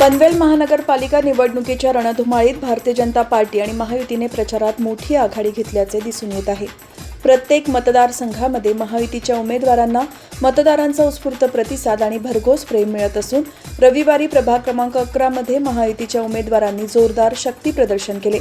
पनवेल महानगरपालिका निवडणुकीच्या रणधुमाळीत भारतीय जनता पार्टी आणि महायुतीने प्रचारात मोठी आघाडी घेतल्याचे दिसून येत आहे. प्रत्येक मतदारसंघामध्ये महायुतीच्या उमेदवारांना मतदारांचा उत्स्फूर्त प्रतिसाद आणि भरघोस प्रेम मिळत असून रविवारी प्रभाग क्रमांक 11 मध्ये महायुतीच्या उमेदवारांनी जोरदार शक्ती प्रदर्शन केले.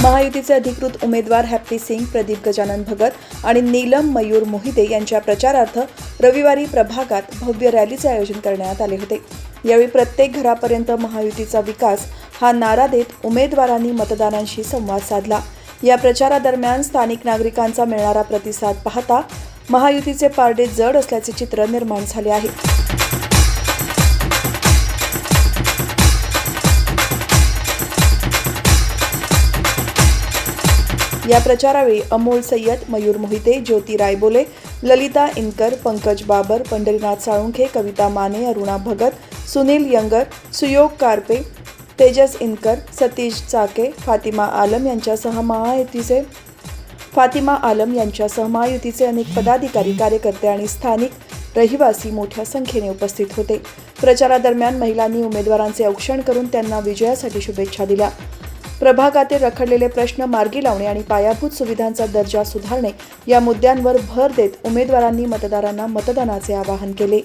महायुतीचे अधिकृत उमेदवार हॅप्पी सिंग, प्रदीप गजानन भगत आणि नीलम मयूर मोहिते यांच्या प्रचारार्थ रविवारी प्रभागात भव्य रॅलीचे आयोजन करण्यात आले होते. यावेळी प्रत्येक घरापर्यंत महायुतीचा विकास हा नारा देत उमेदवारांनी मतदारांशी संवाद साधला. या प्रचारादरम्यान स्थानिक नागरिकांचा मिळणारा प्रतिसाद पाहता महायुतीचे पारडे जड असल्याचे चित्र निर्माण झाले आहे. या प्रचारावेळी अमोल सय्यद, मयूर मोहिते, ज्योती रायबोले, ललिता इनकर, पंकज बाबर, पंढरीनाथ साळुंखे, कविता माने, अरुणा भगत, सुनील यंगर, सुयोग कारपे, तेजस इनकर, सतीश चाके, फातिमा आलम यांच्यासह महायुतीचे अनेक पदाधिकारी, कार्यकर्ते आणि स्थानिक रहिवासी मोठ्या संख्येने उपस्थित होते. प्रचारादरम्यान महिलांनी उमेदवारांचे औक्षण करून त्यांना विजयासाठी शुभेच्छा दिल्या. प्रभागातील रखडलेले प्रश्न मार्गी लावणे आणि पायाभूत सुविधांचा दर्जा सुधारणे या मुद्द्यांवर भर देत उमेदवारांनी मतदारांना मतदानाचे आवाहन केले.